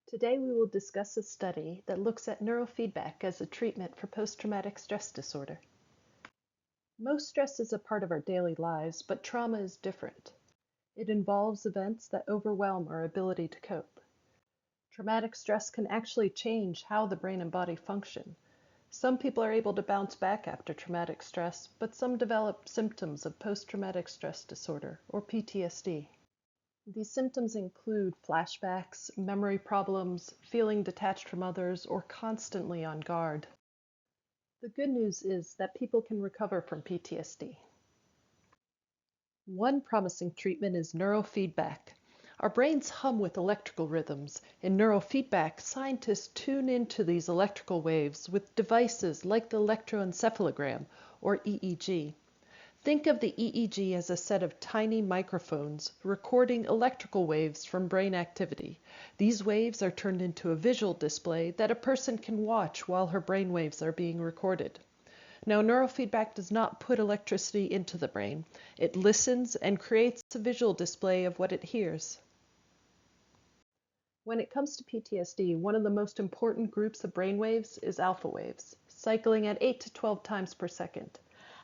Today we will discuss a study that looks at neurofeedback as a treatment for post-traumatic stress disorder. Most stress is a part of our daily lives, but trauma is different. It involves events that overwhelm our ability to cope. Traumatic stress can actually change how the brain and body function. Some people are able to bounce back after traumatic stress, but some develop symptoms of post-traumatic stress disorder, or PTSD. These symptoms include flashbacks, memory problems, feeling detached from others, or constantly on guard. The good news is that people can recover from PTSD. One promising treatment is neurofeedback. Our brains hum with electrical rhythms. In neurofeedback, scientists tune into these electrical waves with devices like the electroencephalogram, or EEG. Think of the EEG as a set of tiny microphones recording electrical waves from brain activity. These waves are turned into a visual display that a person can watch while her brain waves are being recorded. Now, neurofeedback does not put electricity into the brain. It listens and creates a visual display of what it hears. When it comes to PTSD, one of the most important groups of brain waves is alpha waves, cycling at 8 to 12 times per second.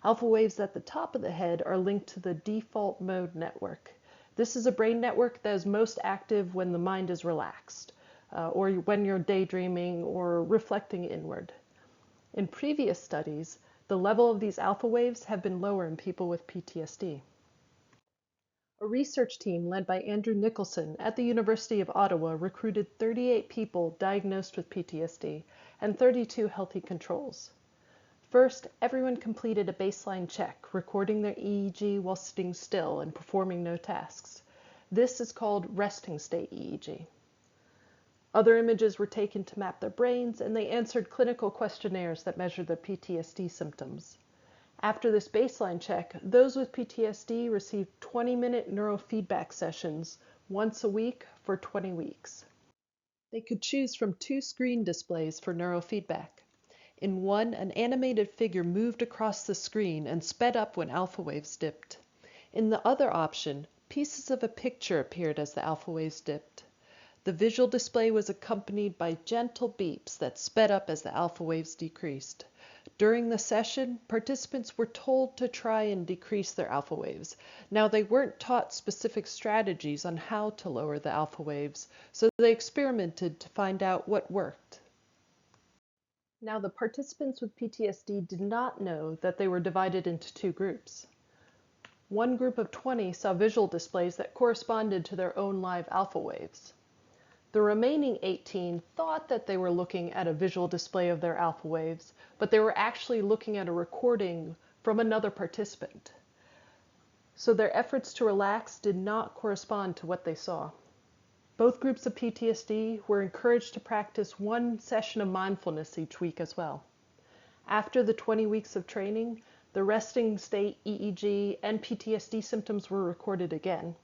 Alpha waves at the top of the head are linked to the default mode network. This is a brain network that is most active when the mind is relaxed, or when you're daydreaming or reflecting inward. In previous studies, the level of these alpha waves have been lower in people with PTSD. A research team led by Andrew Nicholson at the University of Ottawa recruited 38 people diagnosed with PTSD and 32 healthy controls. First, everyone completed a baseline check, recording their EEG while sitting still and performing no tasks. This is called resting state EEG. Other images were taken to map their brains, and they answered clinical questionnaires that measured their PTSD symptoms. After this baseline check, those with PTSD received 20-minute neurofeedback sessions once a week for 20 weeks. They could choose from two screen displays for neurofeedback. In one, an animated figure moved across the screen and sped up when alpha waves dipped. In the other option, pieces of a picture appeared as the alpha waves dipped. The visual display was accompanied by gentle beeps that sped up as the alpha waves decreased. During the session, participants were told to try and decrease their alpha waves. Now, they weren't taught specific strategies on how to lower the alpha waves, so they experimented to find out what worked. Now, the participants with PTSD did not know that they were divided into two groups. One group of 20 saw visual displays that corresponded to their own live alpha waves. The remaining 18 thought that they were looking at a visual display of their alpha waves, but they were actually looking at a recording from another participant. So their efforts to relax did not correspond to what they saw. Both groups of PTSD were encouraged to practice one session of mindfulness each week as well. After the 20 weeks of training, the resting state EEG and PTSD symptoms were recorded again.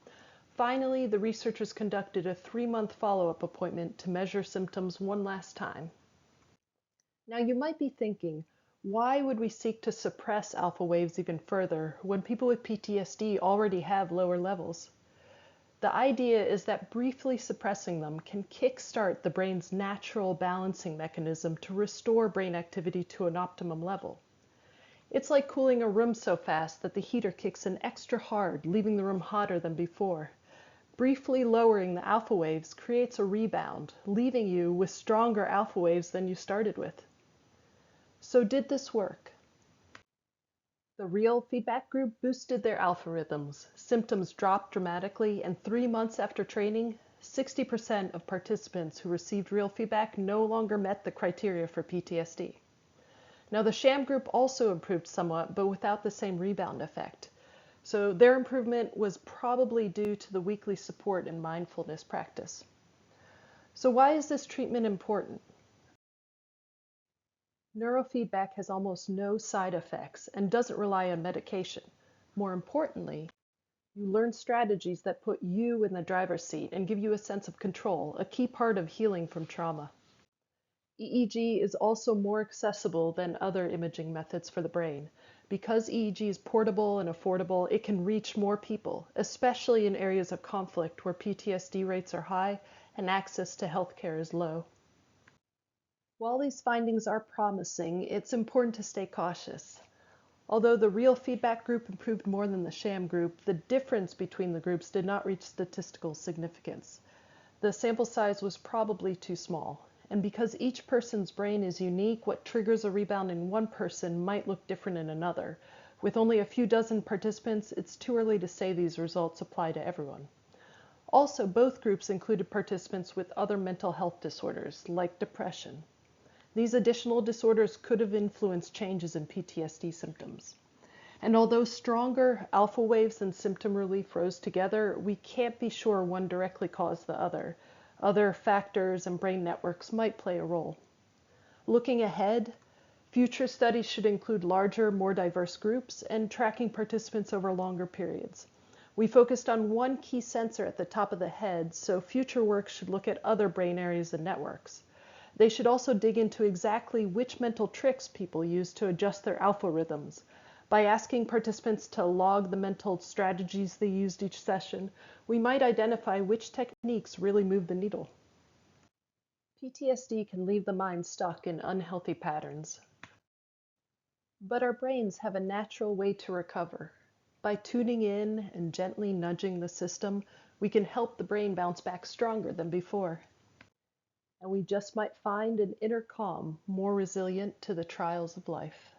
Finally, the researchers conducted a 3-month follow-up appointment to measure symptoms one last time. Now, you might be thinking, why would we seek to suppress alpha waves even further when people with PTSD already have lower levels? The idea is that briefly suppressing them can kickstart the brain's natural balancing mechanism to restore brain activity to an optimum level. It's like cooling a room so fast that the heater kicks in extra hard, leaving the room hotter than before. Briefly lowering the alpha waves creates a rebound, leaving you with stronger alpha waves than you started with. So did this work? The real feedback group boosted their alpha rhythms. Symptoms dropped dramatically, and 3 months after training, 60% of participants who received real feedback no longer met the criteria for PTSD. Now, the sham group also improved somewhat, but without the same rebound effect. So their improvement was probably due to the weekly support and mindfulness practice. So why is this treatment important? Neurofeedback has almost no side effects and doesn't rely on medication. More importantly, you learn strategies that put you in the driver's seat and give you a sense of control, a key part of healing from trauma. EEG is also more accessible than other imaging methods for the brain. Because EEG is portable and affordable, it can reach more people, especially in areas of conflict where PTSD rates are high and access to healthcare is low. While these findings are promising, it's important to stay cautious. Although the real feedback group improved more than the sham group, the difference between the groups did not reach statistical significance. The sample size was probably too small, and because each person's brain is unique, what triggers a rebound in one person might look different in another. With only a few dozen participants, it's too early to say these results apply to everyone. Also, both groups included participants with other mental health disorders, like depression. These additional disorders could have influenced changes in PTSD symptoms. And although stronger alpha waves and symptom relief rose together, we can't be sure one directly caused the other. Other factors and brain networks might play a role. Looking ahead, future studies should include larger, more diverse groups and tracking participants over longer periods. We focused on one key sensor at the top of the head, so future work should look at other brain areas and networks. They should also dig into exactly which mental tricks people use to adjust their alpha rhythms. By asking participants to log the mental strategies they used each session, we might identify which techniques really move the needle. PTSD can leave the mind stuck in unhealthy patterns, but our brains have a natural way to recover. By tuning in and gently nudging the system, we can help the brain bounce back stronger than before. And we just might find an inner calm more resilient to the trials of life.